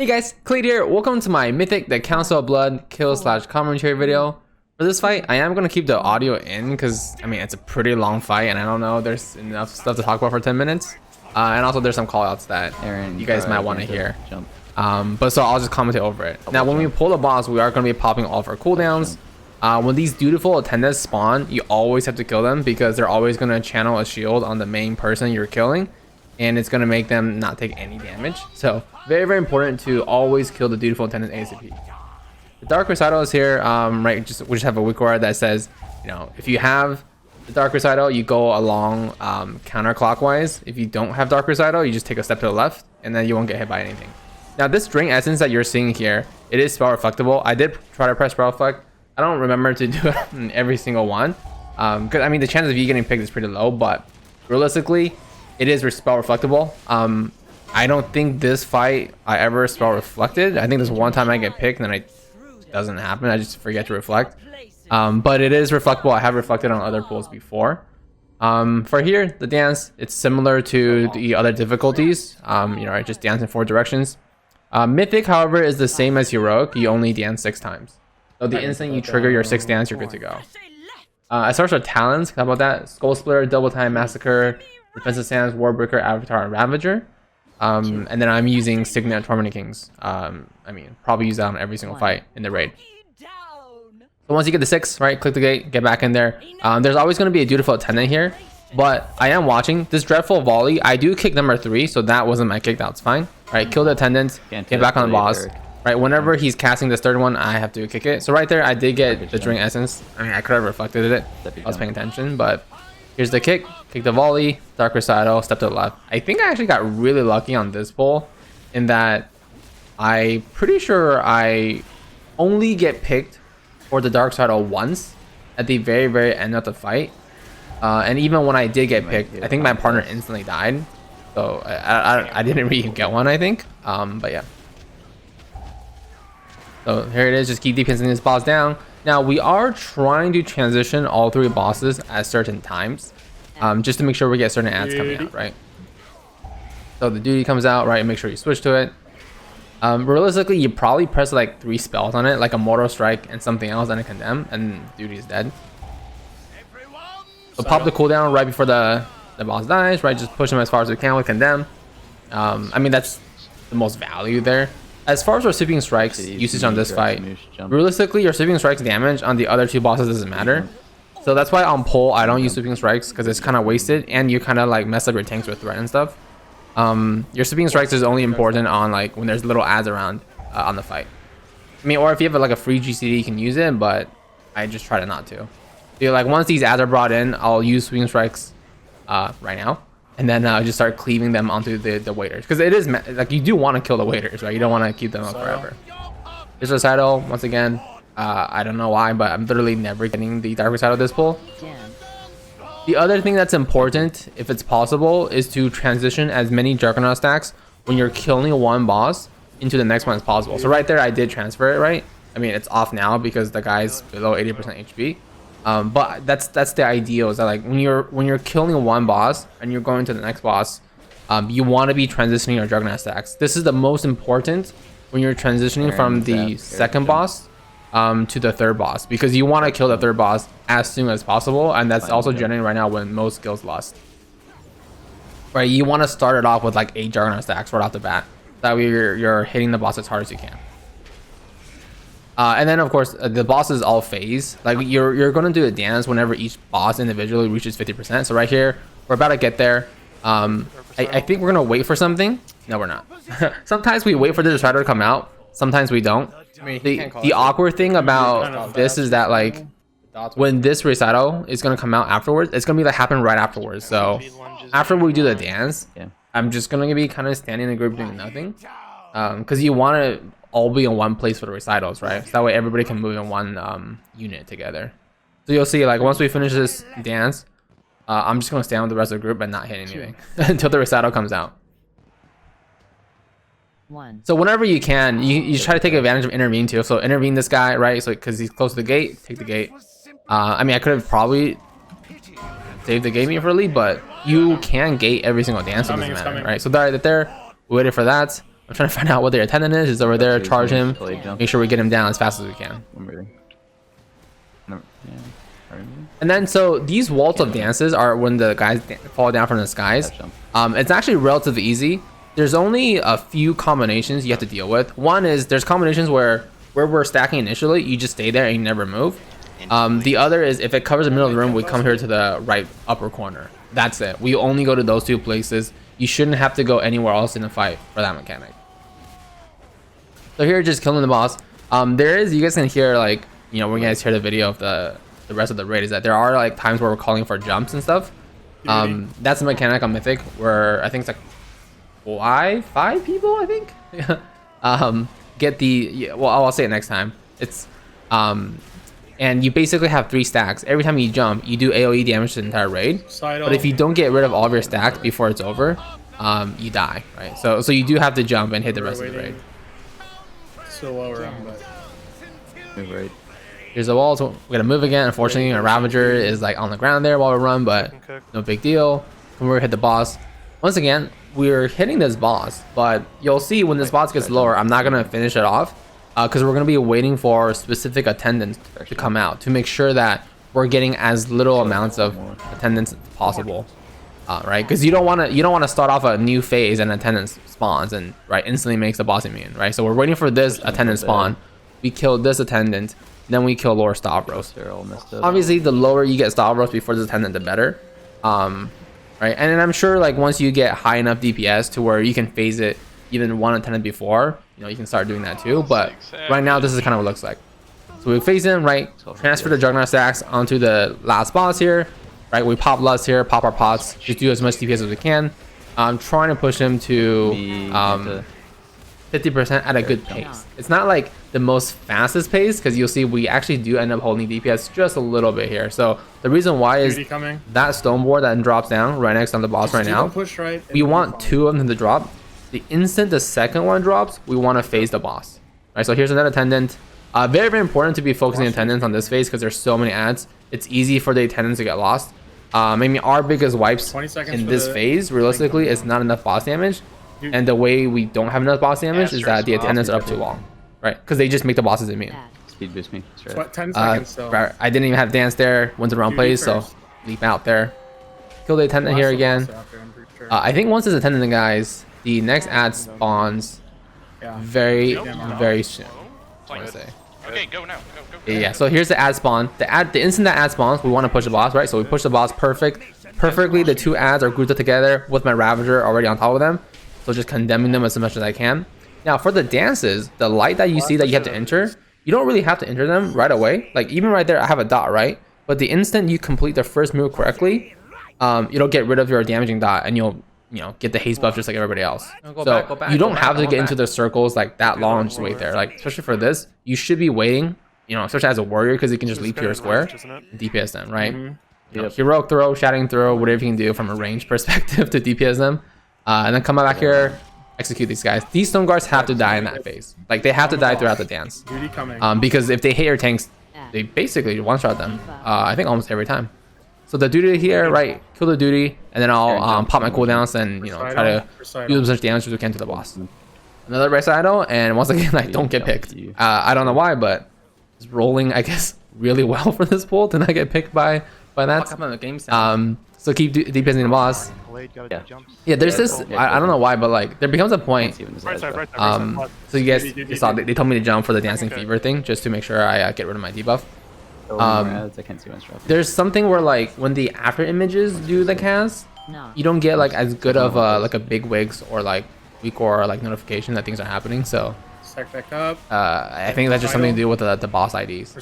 Hey guys, Kelade here. Welcome to my Mythic, the Council of Blood kill / commentary video. For this fight, I am going to keep the audio in because, I mean, it's a pretty long fight and I don't know there's enough stuff to talk about for 10 minutes. And also there's some callouts that you guys might want to hear. But so I'll just commentate over it. Now, when we pull the boss, we are going to be popping all of our cooldowns. When these dutiful attendants spawn, you always have to kill them because they're always going to channel a shield on the main person you're killing. And it's going to make them not take any damage. So very, very important to always kill the dutiful attendant ASAP. The Dark Recital is here, right? We just have a weak word that says, you know, if you have the Dark Recital, you go along counterclockwise. If you don't have Dark Recital, you just take a step to the left, and then you won't get hit by anything. Now, this Drink Essence that you're seeing here, it is spell reflectable. I did try to press spell reflect. I don't remember to do it in every single one. Because, I mean, the chances of you getting picked is pretty low, but realistically, it is spell reflectable. I don't think this fight I ever spell reflected. I think there's one time I get picked and then it doesn't happen. I just forget to reflect. But it is reflectable. I have reflected on other pools before. For here, the dance, it's similar to the other difficulties. You know, I just dance in 4 directions. Mythic, however, is the same as Heroic. You only dance 6 times. So the instant you trigger your 6th dance, you're good to go. As far as our talents, how about that? Skull Splitter, Double Time, Massacre, Defensive Stance, Warbreaker, Avatar, and Ravager. And then I'm using Signet, Tormenting Kings. I mean, probably use that on every single fight in the raid. So once you get the 6, right, click the gate, get back in there. There's always going to be a dutiful attendant here, but I am watching this dreadful volley. I do kick number 3, so that wasn't my kick. That's fine. All right, kill the attendant, get back on the boss. Right, whenever he's casting this 3rd one, I have to kick it. So right there, I did get the Drink Essence. I mean, I could have reflected it. I was paying attention, but here's the kick the volley, Dark Recital, step to the left. I think I actually got really lucky on this pull in that I'm pretty sure I only get picked for the Dark Recital once at the very, very end of the fight. And even when I did get picked, I think my partner instantly died. So I didn't really get one, I think. But yeah. So here it is, just keep DPSing this boss down. Now we are trying to transition all 3 bosses at certain times, just to make sure we get certain ads coming out, right? So the duty comes out, right? Make sure you switch to it. Realistically, you probably press like 3 spells on it, like a Mortal Strike and something else, and a Condemn, and duty is dead. So pop the cooldown right before the boss dies, right? Just push him as far as we can with Condemn. I mean, that's the most value there. As far as our Sweeping Strikes usage on this fight, realistically, your Sweeping Strikes damage on the other 2 bosses doesn't matter. So that's why on pull, I don't use Sweeping Strikes because it's kind of wasted and you kind of like mess up your tanks with threat and stuff. Your Sweeping Strikes is only important on like when there's little ads around on the fight. I mean, or if you have like a free GCD, you can use it, but I just try to not to. So like once these ads are brought in, I'll use Sweeping Strikes right now. And then just start cleaving them onto the waiters. Because it is, like, you do want to kill the waiters, right? You don't want to keep them up forever. Here's Recital, once again. I don't know why, but I'm literally never getting the Dark Recital this pull. The other thing that's important, if it's possible, is to transition as many Juggernaut stacks when you're killing one boss into the next one as possible. So right there, I did transfer it, right? I mean, it's off now because the guy's below 80% HP. But that's the ideal, is that like when you're killing one boss and you're going to the next boss, you want to be transitioning your Juggernaut stacks. This is the most important when you're transitioning from the 2nd boss to the 3rd boss, because you want to kill the 3rd boss as soon as possible, and that's also generally right now when most skills lost. Right, you want to start it off with like 8 Juggernaut stacks right off the bat. That way you're hitting the boss as hard as you can. And then of course the bosses all phase. Like you're going to do a dance whenever each boss individually reaches 50%. So right here, we're about to get there. I think we're going to wait for something. No, we're not. Sometimes we wait for the Recital to come out. Sometimes we don't. The awkward thing about this is that like when this Recital is going to come out afterwards, it's going to be like happen right afterwards. So after we do the dance, I'm just going to be kind of standing in the group doing nothing. Because you want to all be in one place for the recitals, right? So that way everybody can move in one unit together. So you'll see, like, once we finish this dance, I'm just going to stand with the rest of the group and not hit anything until the recital comes out. So whenever you can, you try to take advantage of intervene too. So intervene this guy, right? So because he's close to the gate, take the gate. I mean, I could have probably saved the game early, but you can gate every single dance, so it doesn't matter, right? So there, we waited for that. I'm trying to find out what their attendant is. He's over there. Charge him. Make sure we get him down as fast as we can. And then so these waltz of dances are when the guys fall down from the skies. It's actually relatively easy. There's only a few combinations you have to deal with. One is there's combinations where we're stacking initially, you just stay there and you never move. The other is if it covers the middle of the room, we come here to the right upper corner. That's it. We only go to those two places. You shouldn't have to go anywhere else in the fight for that mechanic. So here, just killing the boss. There is, you guys can hear, like, you know, when you guys hear the video of the rest of the raid, is that there are like times where we're calling for jumps and stuff. That's a mechanic on Mythic where I think it's like five people, I think. Get the, well, I'll say it next time. It's and you basically have 3 stacks. Every time you jump, you do AoE damage to the entire raid. But if you don't get rid of all of your stacks before it's over, you die, right? So you do have to jump and hit the rest of the raid. Still lower, but move right. Here's the wall. So we're gonna move again. Unfortunately, our Ravager is like on the ground there while we run, but no big deal. When we hit the boss, once again, we're hitting this boss, but you'll see when this boss gets lower, I'm not gonna finish it off because we're gonna be waiting for specific attendants to come out to make sure that we're getting as little amounts of attendance as possible, right? Because you don't want to start off a new phase and attendance spawns and instantly makes the boss immune, right? So we're waiting for this attendant spawn. We kill this attendant, then we kill lower Stavros. Obviously, the lower you get Stavros before this attendant, the better, right? And then I'm sure like once you get high enough DPS to where you can phase it even one attendant before, you know, you can start doing that too. But right now, this is kind of what it looks like. So we phase in, right? Transfer the Juggernaut stacks onto the last boss here, right? We pop Lust here, pop our pots, just do as much DPS as we can. I'm trying to push him to 50% at a good pace. It's not like the most fastest pace because you'll see we actually do end up holding DPS just a little bit here. So the reason why is that stone board that drops down right next to the boss right now. We want 2 of them to drop. The instant the second one drops, we want to phase the boss. Right. So here's another attendant. Very, very important to be focusing attendance on this phase because there's so many ads. It's easy for the attendants to get lost. Maybe our biggest wipes in this phase, realistically, is not enough boss damage. And the way we don't have enough boss damage is that the attendants are up too long, right? Because they just make the bosses immune. Speed boost me. 10 seconds still. I didn't even have dance there. Went to the wrong place, so leap out there. Kill the attendant here again. I think once this attendant, guys, the next ad spawns very, very soon. I want to say. Okay, go now. Go. Yeah. So here's the ad spawn. The instant that ad spawns, we want to push the boss, right? So we push the boss perfectly. The 2 ads are grouped together with my Ravager already on top of them. So just condemning them as much as I can. Now for the dances, the light that you see that you have to enter, you don't really have to enter them right away. Like even right there, I have a dot, right? But the instant you complete the first move correctly, it'll get rid of your damaging dot and you'll get the haste buff just like everybody else. So you don't have to get into the circles like that long and just wait there. Like especially for this, you should be waiting, especially as a warrior because you can just leap to your square and DPS them, right? Heroic throw, shattering throw, whatever you can do from a range perspective to DPS them. And then come back here, execute these guys. These stone guards have to die in that phase. Like they have to die throughout the dance. Because if they hit your tanks, they basically one-shot them. I think almost every time. So the duty here, right? Kill the duty, and then I'll pop my cooldowns and try to do as much damage as we can to the boss. Another recital, and once again I don't get picked. I don't know why, but it's rolling, I guess, really well for this pool to not get picked by that. So keep DPSing the boss. Yeah, there's this, I don't know why, but like there becomes a point. So you guys saw they told me to jump for the dancing fever thing just to make sure I get rid of my debuff. There's something where like when the after images do the cast, you don't get like as good of like a big wigs or like weak or like notification that things are happening. So I think that's just something to do with the boss IDs.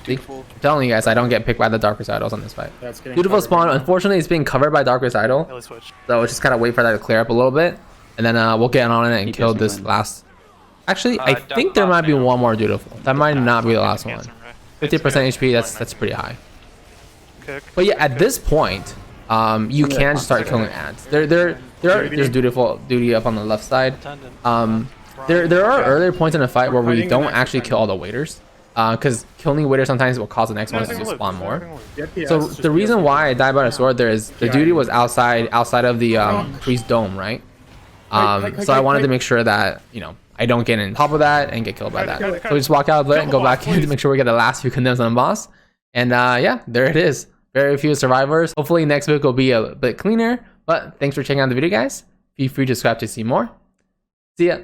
I'm telling you guys, I don't get picked by the Dark Recitals on this fight. Beautiful spawn. Unfortunately, it's being covered by Dark Recital. So we'll just kind of wait for that to clear up a little bit. And then we'll get on it and kill this last. Actually, I think there might be one more Dutiful. That might not be the last one. 50% HP, that's pretty high. But yeah, at this point, you can start killing ads. There's Duty up on the left side. There are earlier points in the fight where we don't actually kill all the waiters. Because killing waiter sometimes will cause the next one to spawn more. So the reason why I died by the sword there is the duty was outside of the priest dome, right? So I wanted to make sure that, you know, I don't get in top of that and get killed by that. So we just walk out of it and go back in to make sure we get the last few condemns on the boss. And yeah, there it is. Very few survivors. Hopefully next week will be a bit cleaner. But thanks for checking out the video, guys. Feel free to subscribe to see more. See ya.